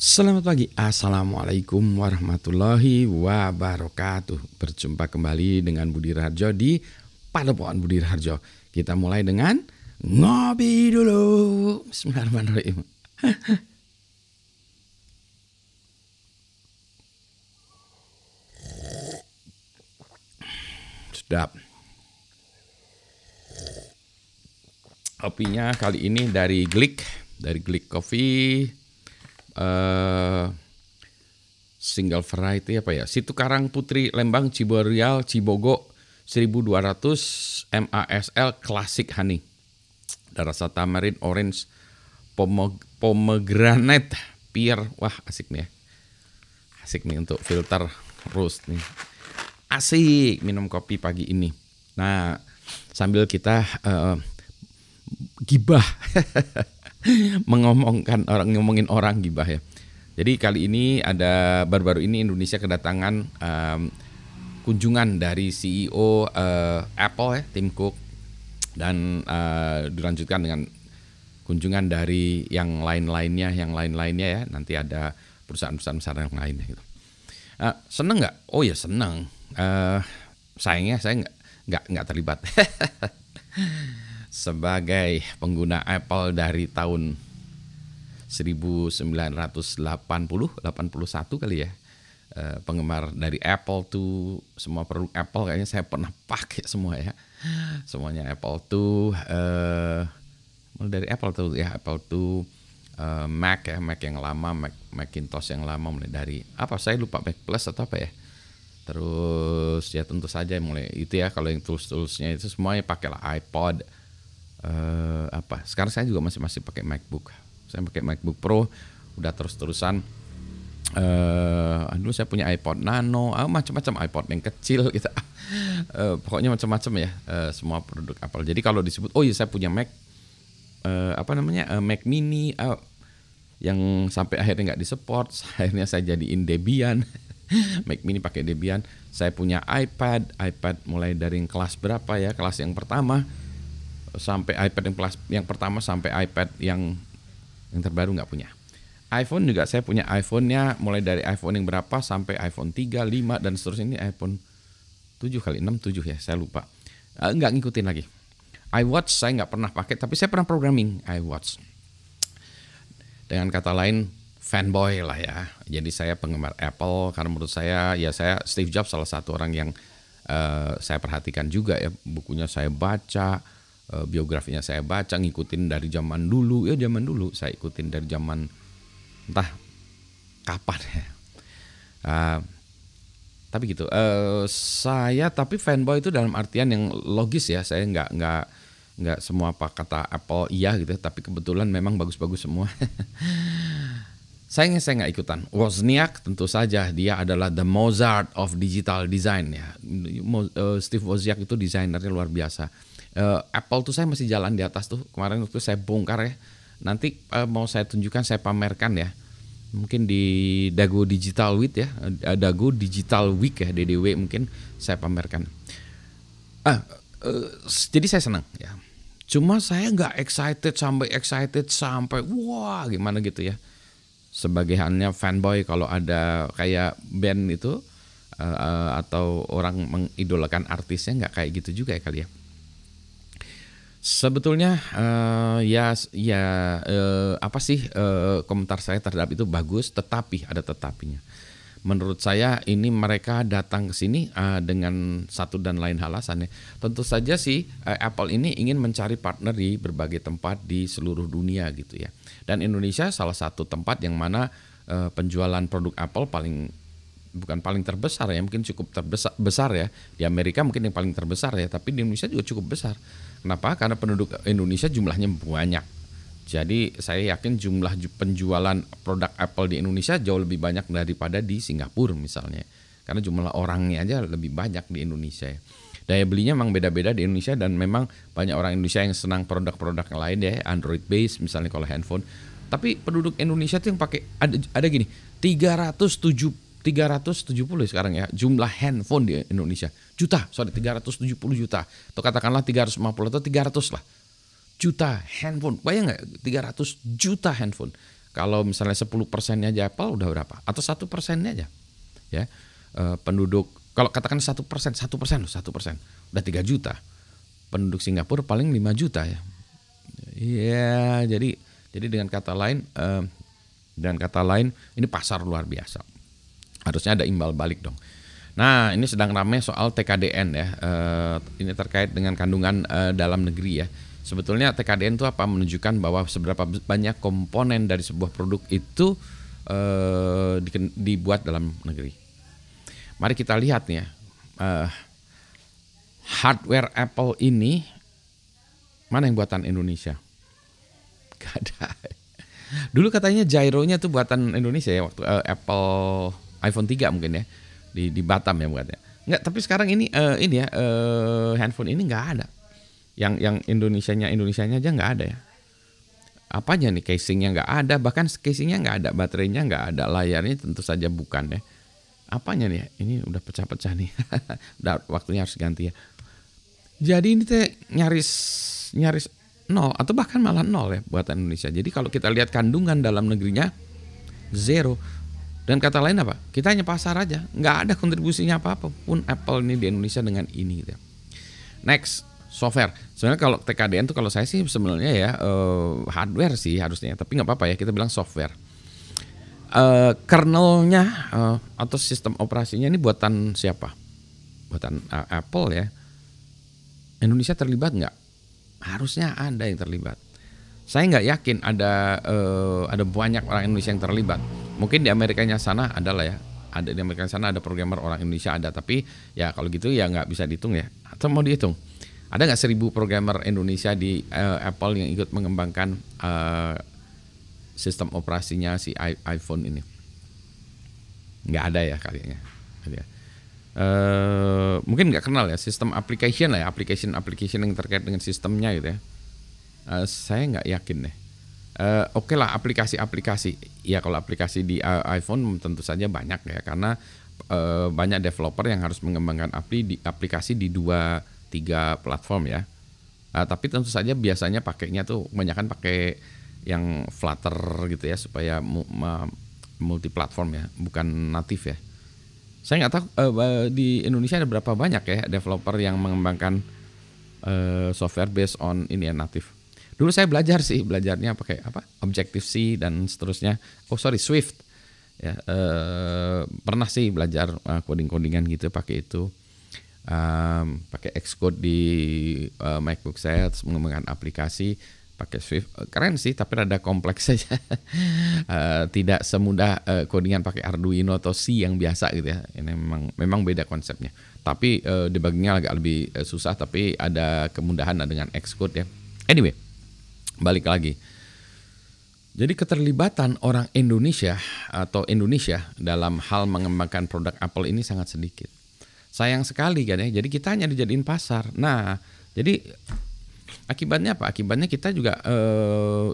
Selamat pagi, Assalamualaikum warahmatullahi wabarakatuh. Berjumpa kembali dengan Budi Raharjo di Padepokan Budi Raharjo. Kita mulai dengan ngopi dulu. Bismillahirrahmanirrahim. Sedap. Kopinya kali ini dari Glick Coffee. Single variety apa ya? Situ Karang Putri Lembang Ciborial Cibogo 1200 MASL Classic Honey. Ada rasa tamarin, orange, pomegranate, pear. Wah, asik nih ya. Asik nih untuk filter roast nih. Asik minum kopi pagi ini. Nah, sambil kita gibah ngomongin orang gibah ya. Jadi kali ini ada baru-baru ini Indonesia kedatangan kunjungan dari CEO Apple ya, Tim Cook, dan dilanjutkan dengan kunjungan dari yang lain-lainnya ya. Nanti ada perusahaan-perusahaan besar yang lainnya gitu. Seneng nggak? Oh ya seneng. Sayangnya saya nggak terlibat. Sebagai pengguna Apple dari tahun 1981 kali ya, penggemar dari Apple tuh, semua produk Apple kayaknya saya pernah pakai semua ya, semuanya Apple tuh, mulai dari Apple tuh ya, Apple tuh, Mac ya, Mac yang lama, Macintosh yang lama, mulai dari apa saya lupa, Mac Plus atau apa ya. Terus ya tentu saja mulai itu ya, kalau yang tools-toolsnya itu semuanya pakailah iPod. Sekarang saya juga masih pakai MacBook. Saya pakai MacBook Pro udah terus-terusan. Dulu saya punya iPod Nano, macam-macam iPod yang kecil gitu. Pokoknya macam-macam ya, semua produk Apple. Jadi kalau disebut saya punya Mac Mac Mini yang sampai akhirnya nggak disupport, akhirnya saya jadiin Debian. Mac Mini pakai Debian. Saya punya iPad mulai dari kelas berapa ya? Kelas yang pertama sampai iPad yang pertama sampai iPad yang terbaru nggak punya. iPhone juga saya punya iPhone-nya mulai dari iPhone yang berapa sampai iPhone 3, 5 dan seterusnya. Ini iPhone 7 kali 6, 7 ya, saya lupa. Nggak ngikutin lagi. iWatch saya nggak pernah pakai, tapi saya pernah programming iWatch. Dengan kata lain, fanboy lah ya. Jadi saya penggemar Apple karena menurut saya Steve Jobs salah satu orang yang saya perhatikan juga ya. Bukunya saya baca, biografinya saya baca, ngikutin dari zaman dulu saya ikutin dari zaman entah kapan ya. Tapi gitu, saya tapi fanboy itu dalam artian yang logis ya. Saya nggak semua apa kata Apple iya gitu, tapi kebetulan memang bagus-bagus semua. Sayangnya saya nggak ikutan. Wozniak tentu saja dia adalah the Mozart of digital design ya. Steve Wozniak itu desainernya luar biasa. Apple tuh saya masih jalan di atas tuh. Kemarin waktu saya bongkar ya. Nanti mau saya tunjukkan, saya pamerkan ya. Mungkin di Dago Digital Week ya. Dago Digital Week ya, DDW mungkin saya pamerkan. Jadi saya senang ya. Cuma saya nggak excited sampai wah gimana gitu ya. Sebagai halnya fanboy kalau ada kayak band itu atau orang mengidolakan artisnya, nggak kayak gitu juga ya kali ya. Sebetulnya komentar saya terhadap itu bagus, tetapi ada tetapinya. Menurut saya ini mereka datang ke sini dengan satu dan lain alasannya. Tentu saja sih Apple ini ingin mencari partner di berbagai tempat di seluruh dunia gitu ya. Dan Indonesia salah satu tempat yang mana penjualan produk Apple bukan paling terbesar ya, mungkin cukup besar ya. Di Amerika mungkin yang paling terbesar ya, tapi di Indonesia juga cukup besar. Kenapa? Karena penduduk Indonesia jumlahnya banyak. Jadi saya yakin jumlah penjualan produk Apple di Indonesia jauh lebih banyak daripada di Singapura misalnya. Karena jumlah orangnya aja lebih banyak di Indonesia ya. Daya belinya memang beda-beda di Indonesia, dan memang banyak orang Indonesia yang senang produk-produk yang lain ya, Android based misalnya kalau handphone. Tapi penduduk Indonesia tuh yang pakai ada gini, 370 sekarang ya jumlah handphone di Indonesia. 370 juta. Atau katakanlah 350 atau 300 lah juta handphone. Bayang nggak 300 juta handphone. Kalau misalnya 10%-nya aja Apple udah berapa? Atau 1%-nya aja, ya. Penduduk kalau katakan 1%, 1% loh, 1%, udah 3 juta. Penduduk Singapura paling 5 juta ya. Iya, jadi dengan kata lain ini pasar luar biasa. Harusnya ada imbal balik dong. Nah, ini sedang ramai soal TKDN ya. Ini terkait dengan kandungan dalam negeri ya. Sebetulnya TKDN itu apa? Menunjukkan bahwa seberapa banyak komponen dari sebuah produk itu dibuat dalam negeri. Mari kita lihat nih ya. Hardware Apple ini mana yang buatan Indonesia? Gak ada. Dulu katanya gyronya tuh buatan Indonesia ya, waktu Apple iPhone 3 mungkin ya. Di Batam ya buatnya. Enggak, tapi sekarang ini ya handphone ini nggak ada. Yang Indonesianya aja nggak ada ya. Apanya nih, casingnya nggak ada, bahkan casingnya nggak ada, baterainya nggak ada, layarnya tentu saja bukan ya. Apanya nih? Ini udah pecah-pecah nih. Udah waktunya harus ganti ya. Jadi ini teh nyaris nol atau bahkan malah nol ya buatan Indonesia. Jadi kalau kita lihat kandungan dalam negerinya zero. Dan kata lain apa? Kita hanya pasar aja, nggak ada kontribusinya apapun Apple ini di Indonesia dengan ini gitu. Next, software. Sebenarnya kalau TKDN tuh kalau saya sih sebenarnya ya hardware sih harusnya, tapi nggak apa-apa ya kita bilang software. Kernelnya atau sistem operasinya ini buatan siapa? Buatan Apple ya. Indonesia terlibat nggak? Harusnya ada yang terlibat. Saya nggak yakin ada banyak orang Indonesia yang terlibat. Mungkin di Amerikanya sana adalah ya. Ada di Amerika sana ada programmer orang Indonesia ada, tapi ya kalau gitu ya nggak bisa dihitung ya. Atau mau dihitung? Ada nggak 1.000 programmer Indonesia di Apple yang ikut mengembangkan sistem operasinya si iPhone ini? Nggak ada ya kayaknya. Mungkin nggak kenal ya sistem application lah ya, application yang terkait dengan sistemnya gitu ya. Saya nggak yakin deh. Oke lah aplikasi ya, kalau aplikasi di iPhone tentu saja banyak ya, karena banyak developer yang harus mengembangkan aplikasi di 2-3 platform ya. Tapi tentu saja biasanya pakainya tuh kebanyakan pakai yang Flutter gitu ya, supaya multi platform ya, bukan natif ya. Saya nggak tahu di Indonesia ada berapa banyak ya developer yang mengembangkan software based on ini ya, natif. Dulu saya belajarnya pakai Objective-C dan seterusnya. Swift ya. Pernah sih belajar coding-codingan gitu pakai itu. Pakai Xcode di MacBook saya, terus mengembangkan aplikasi pakai Swift. Keren sih, tapi rada kompleks saja. Tidak semudah codingan pakai Arduino atau C yang biasa gitu ya. Ini memang beda konsepnya. Tapi debuggingnya agak lebih susah, tapi ada kemudahan dengan Xcode ya. Anyway, balik lagi. Jadi keterlibatan orang Indonesia atau Indonesia dalam hal mengembangkan produk Apple ini sangat sedikit. Sayang sekali kan ya. Jadi kita hanya dijadiin pasar. Nah, jadi akibatnya apa? Akibatnya kita juga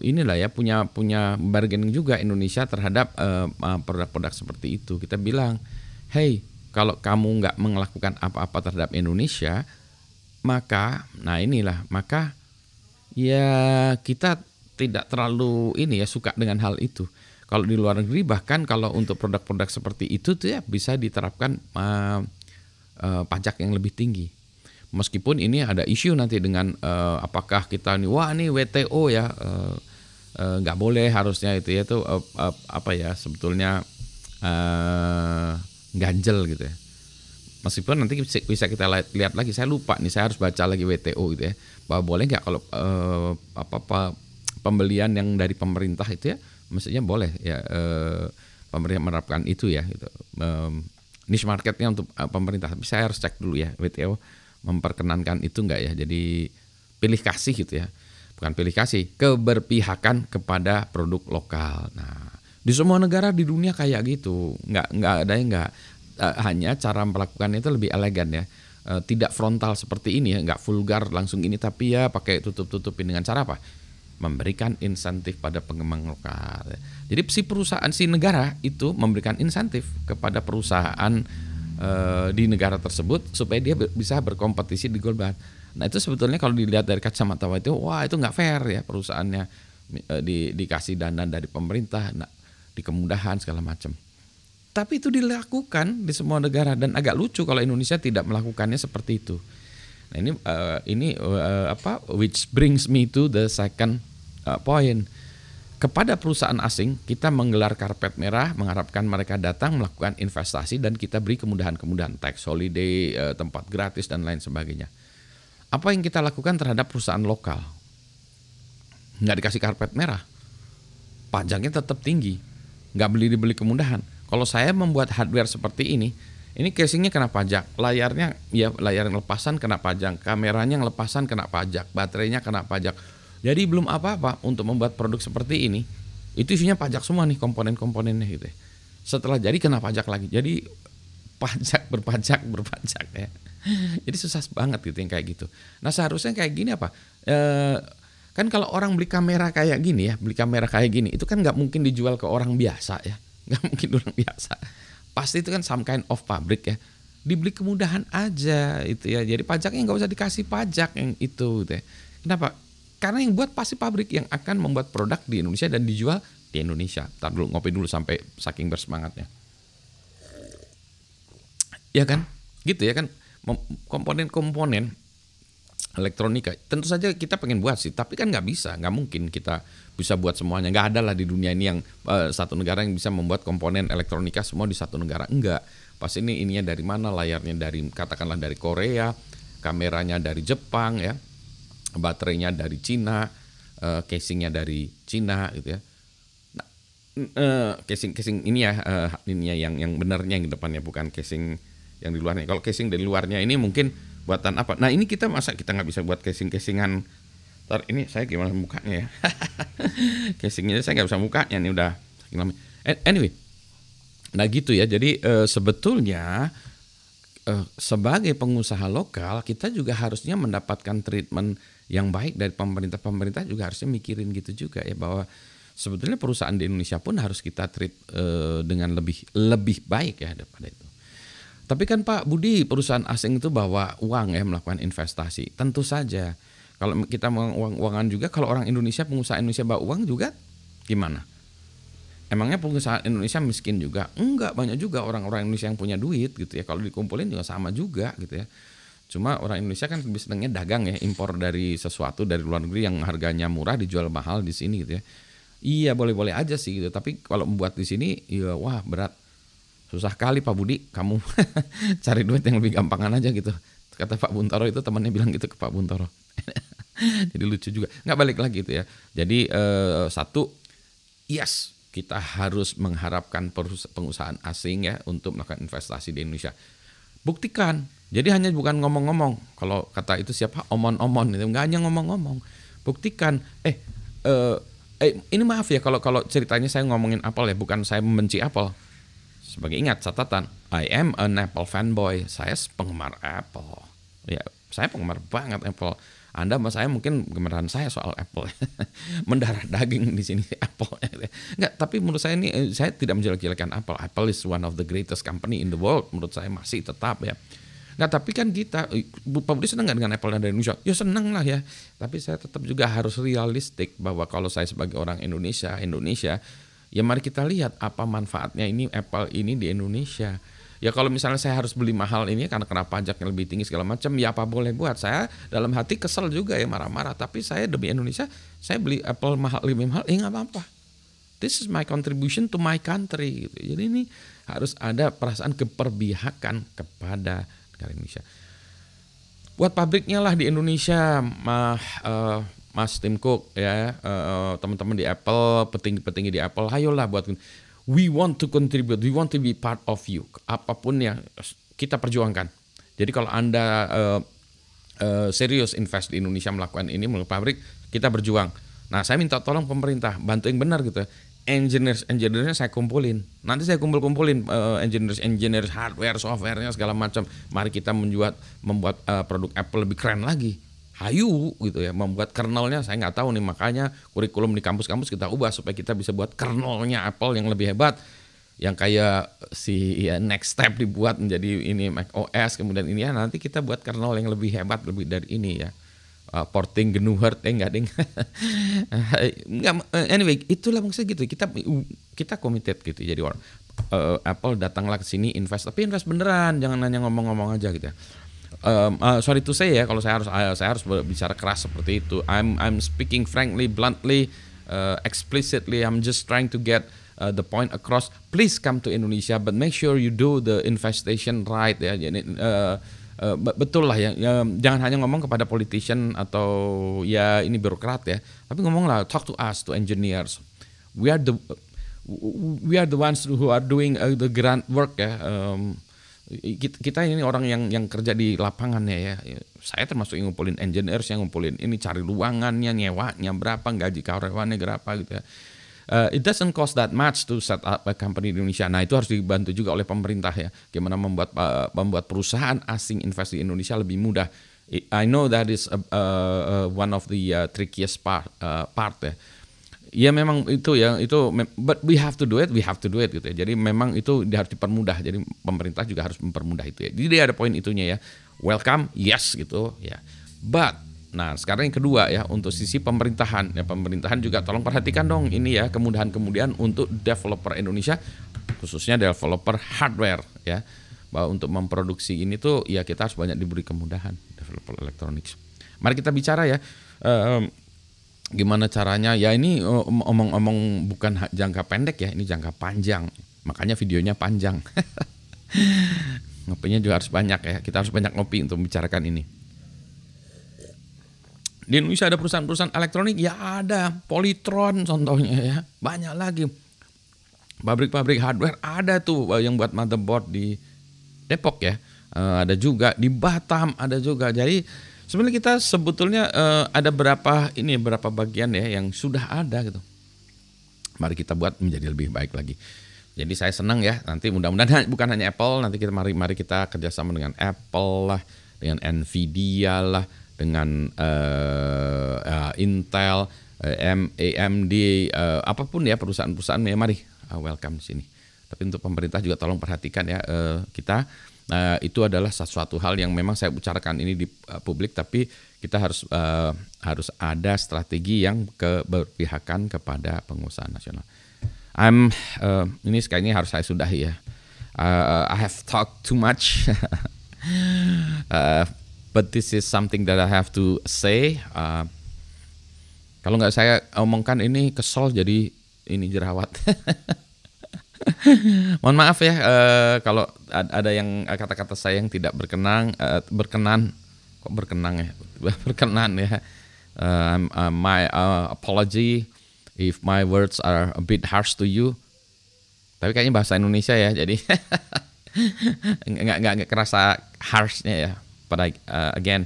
inilah ya, punya bargaining juga Indonesia terhadap produk-produk seperti itu. Kita bilang, hey, kalau kamu nggak melakukan apa-apa terhadap Indonesia, maka ya kita tidak terlalu suka dengan hal itu. Kalau di luar negeri, bahkan kalau untuk produk-produk seperti itu tuh ya bisa diterapkan pajak yang lebih tinggi. Meskipun ini ada isu nanti dengan apakah kita nih WTO ya, nggak boleh harusnya itu ya tuh sebetulnya ganjel gitu ya. Meskipun nanti bisa kita lihat lagi, saya lupa nih, saya harus baca lagi WTO gitu ya, bahwa boleh nggak kalau pembelian yang dari pemerintah itu ya, maksudnya boleh ya pemerintah menerapkan itu ya gitu. Niche marketnya untuk pemerintah, tapi saya harus cek dulu ya WTO memperkenankan itu enggak ya. Jadi pilih kasih gitu ya, bukan pilih kasih, keberpihakan kepada produk lokal. Nah, di semua negara di dunia kayak gitu, nggak ada yang nggak, hanya cara melakukan itu lebih elegan ya, tidak frontal seperti ini ya, nggak vulgar langsung ini, tapi ya pakai tutupin dengan cara apa? Memberikan insentif pada pengembang lokal. Jadi si negara itu memberikan insentif kepada perusahaan di negara tersebut supaya dia bisa berkompetisi di global. Nah itu sebetulnya kalau dilihat dari kacamata itu, wah itu nggak fair ya perusahaannya. dikasih dana dari pemerintah, di kemudahan segala macam. Tapi itu dilakukan di semua negara dan agak lucu kalau Indonesia tidak melakukannya seperti itu. Nah ini which brings me to the second point. Kepada perusahaan asing kita menggelar karpet merah, mengharapkan mereka datang melakukan investasi dan kita beri kemudahan-kemudahan, tax holiday, tempat gratis dan lain sebagainya. Apa yang kita lakukan terhadap perusahaan lokal? Nggak dikasih karpet merah, pajaknya tetap tinggi, nggak dibeli kemudahan. Kalau saya membuat hardware seperti ini casingnya kena pajak, layarnya ya layar yang lepasan kena pajak, kameranya yang lepasan kena pajak, baterainya kena pajak. Jadi belum apa-apa untuk membuat produk seperti ini, itu isinya pajak semua nih komponen-komponennya gitu. Setelah jadi kena pajak lagi, jadi pajak berpajak ya. Jadi susah banget gitu yang kayak gitu. Nah seharusnya kayak gini apa? Kan kalau orang beli kamera kayak gini ya, itu kan nggak mungkin dijual ke orang biasa ya, nggak mungkin orang biasa. Pasti itu kan some kind of pabrik ya, dibeli kemudahan aja itu ya. Jadi pajaknya nggak usah dikasih pajak yang itu gitu ya. Kenapa? Karena yang buat pasti pabrik yang akan membuat produk di Indonesia dan dijual di Indonesia. Ntar dulu ngopi dulu sampai saking bersemangatnya. Ya kan? Gitu ya kan? Komponen-komponen elektronika tentu saja kita pengen buat sih, tapi kan nggak mungkin kita bisa buat semuanya. Nggak ada lah di dunia ini yang satu negara yang bisa membuat komponen elektronika semua di satu negara. Enggak. Pas ininya dari mana, layarnya dari katakanlah dari Korea, kameranya dari Jepang ya, baterainya dari Cina, casingnya dari Cina gitu ya. Nah, casing ini ya, yang benarnya yang di depannya, bukan casing yang di luarnya. Kalau casing dari luarnya ini mungkin buatan apa? Nah ini kita nggak bisa buat casingan. Ntar ini saya gimana bukanya ya? Casingnya saya nggak bisa bukanya nih udah. Anyway, nah gitu ya. Jadi sebetulnya sebagai pengusaha lokal kita juga harusnya mendapatkan treatment yang baik dari pemerintah. Pemerintah juga harusnya mikirin gitu juga ya, bahwa sebetulnya perusahaan di Indonesia pun harus kita treat dengan lebih baik ya daripada itu. Tapi kan Pak Budi, perusahaan asing itu bawa uang ya, melakukan investasi. Tentu saja kalau kita mau uang-uangan juga, kalau orang Indonesia, pengusaha Indonesia bawa uang juga gimana? Emangnya pengusaha Indonesia miskin juga? Enggak, banyak juga orang-orang Indonesia yang punya duit gitu ya. Kalau dikumpulin juga sama juga gitu ya. Cuma orang Indonesia kan lebih senangnya dagang ya, impor dari sesuatu dari luar negeri yang harganya murah dijual mahal di sini gitu ya. Iya boleh-boleh aja sih gitu, tapi kalau membuat di sini ya wah berat. Susah kali Pak Budi, kamu cari duit yang lebih gampangan aja gitu. Kata Pak Buntoro itu, temannya bilang gitu ke Pak Buntoro. Jadi lucu juga. Nggak balik lagi gitu ya. Jadi satu, yes, kita harus mengharapkan pengusahaan asing ya untuk melakukan investasi di Indonesia. Buktikan. Jadi hanya bukan ngomong-ngomong. Kalau kata itu siapa? Omon-omon itu nggak hanya ngomong-ngomong. Buktikan. Ini maaf ya kalau ceritanya saya ngomongin Apple ya, bukan saya membenci Apple. Sebagai ingat catatan, I am an Apple fanboy. Saya penggemar Apple. Ya, saya penggemar banget Apple. Anda sama saya mungkin gemarahan saya soal Apple. Mendarah daging di sini Apple. Enggak, tapi menurut saya ini saya tidak menjelek-jelekan Apple. Apple is one of the greatest company in the world. Menurut saya masih tetap ya. Enggak, tapi kan kita, Pak Budi senang nggak dengan Apple dan dari Indonesia? Ya senang lah ya. Tapi saya tetap juga harus realistik bahwa kalau saya sebagai orang Indonesia, ya mari kita lihat apa manfaatnya ini Apple ini di Indonesia. Ya kalau misalnya saya harus beli mahal ini karena kena pajak yang lebih tinggi segala macam, ya apa boleh buat. Saya dalam hati kesel juga ya, marah-marah. Tapi saya demi Indonesia, saya beli Apple lebih mahal, nggak apa-apa. This is my contribution to my country. Gitu. Jadi ini harus ada perasaan keperpihakan kepada negara Indonesia. Buat pabriknya lah di Indonesia, Mas Tim Cook ya, teman-teman di Apple, petinggi-petinggi di Apple, ayolah buat, we want to contribute, we want to be part of you. Apapun yang kita perjuangkan. Jadi kalau Anda serius invest di Indonesia melakukan ini, melakukan pabrik, kita berjuang. Nah saya minta tolong pemerintah, bantu yang benar gitu. Engineers-nya saya kumpulin. Nanti saya kumpulin engineers, hardware, software-nya segala macam. Mari kita membuat produk Apple lebih keren lagi. Hayu gitu ya, membuat kernelnya saya nggak tahu nih, makanya kurikulum di kampus-kampus kita ubah supaya kita bisa buat kernelnya Apple yang lebih hebat, yang kayak next step dibuat menjadi ini Mac OS, kemudian ini ya nanti kita buat kernel yang lebih hebat lebih dari ini ya. porting genuhert enggak ding. Enggak, anyway, itulah maksudnya gitu. Kita committed gitu. Jadi Apple datanglah ke sini invest, tapi invest beneran, jangan hanya ngomong-ngomong aja gitu ya. Sorry to say ya, kalau saya harus berbicara keras seperti itu. I'm speaking frankly, bluntly, explicitly. I'm just trying to get the point across. Please come to Indonesia, but make sure you do the investigation right ya. Jadi betul lah ya, jangan hanya ngomong kepada politician atau ya ini birokrat ya, tapi ngomonglah, talk to us, to engineers. We are the ones who are doing the grunt work ya. Kita ini orang yang kerja di lapangannya ya. Saya termasuk yang ngumpulin engineers, yang ngumpulin ini, cari ruangannya, nyewanya berapa, gaji karyawannya berapa gitu ya. It doesn't cost that much to set up a company di Indonesia. Nah, itu harus dibantu juga oleh pemerintah ya. Gimana membuat perusahaan asing invest di Indonesia lebih mudah. I know that is one of the trickiest part ya. Ya memang itu ya, but we have to do it gitu ya. Jadi memang itu harus dipermudah. Jadi pemerintah juga harus mempermudah itu ya. Jadi ada poin itunya ya. Welcome, yes gitu ya. But nah sekarang yang kedua ya, untuk sisi pemerintahan ya, pemerintahan juga tolong perhatikan dong ini ya, kemudahan untuk developer Indonesia, khususnya developer hardware ya, bahwa untuk memproduksi ini tuh ya kita harus banyak diberi kemudahan developer elektronik. Mari kita bicara ya, gimana caranya ya. Ini omong-omong bukan jangka pendek ya, ini jangka panjang, makanya videonya panjang. Ngopinya juga harus banyak ya, kita harus banyak ngopi untuk membicarakan ini. Di Indonesia ada perusahaan-perusahaan elektronik, ya ada Polytron contohnya ya, banyak lagi. Pabrik-pabrik hardware ada tuh yang buat motherboard di Depok ya, ada juga di Batam ada juga. Jadi sebenarnya kita sebetulnya ada berapa bagian ya yang sudah ada gitu. Mari kita buat menjadi lebih baik lagi. Jadi saya senang ya, nanti mudah-mudahan bukan hanya Apple, nanti mari kita kerjasama dengan Apple lah, dengan Nvidia lah, dengan Intel, AMD, apapun ya perusahaan-perusahaan ya, mari welcome di sini. Tapi untuk pemerintah juga tolong perhatikan ya, kita itu adalah sesuatu hal yang memang saya bicarakan ini di publik, tapi kita harus ada strategi yang keberpihakan kepada pengusaha nasional. Ini kayaknya harus saya sudahi ya. I have talked too much. But this is something that I have to say. Kalau nggak saya omongkan ini kesel jadi ini jerawat. Mohon maaf ya kalau ada yang kata-kata saya yang tidak berkenan ya. My apology if my words are a bit harsh to you. Tapi kayaknya bahasa Indonesia ya, jadi nggak kerasa harshnya ya. But again,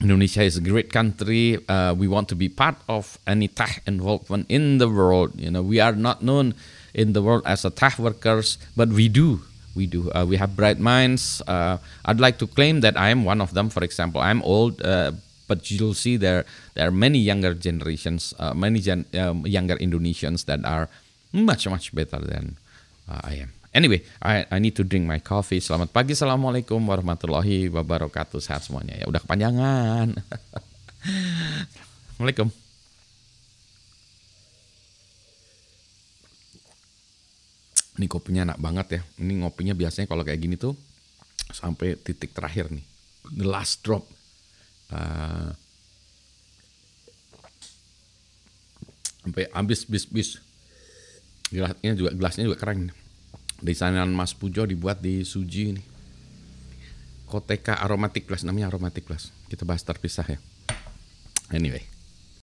Indonesia is a great country. We want to be part of any tech involvement in the world. You know, we are not known in the world as a tech workers, but we do. We have bright minds. I'd like to claim that I am one of them. For example, I'm old, but you'll see there are many younger generations, younger Indonesians that are much better than I am. Anyway, I need to drink my coffee. Selamat pagi, assalamualaikum warahmatullahi wabarakatuh. Sehat semuanya ya. Udah kepanjangan. Assalamualaikum. Ini kopinya enak banget ya. Ini ngopinya biasanya kalau kayak gini tuh sampai titik terakhir nih, the last drop. Sampai habis bis. Gelasnya juga keren. Desainan Mas Pujo dibuat di Suji nih. Koteka Aromatic Glass, namanya Aromatic Glass. Kita bahas terpisah ya. Anyway.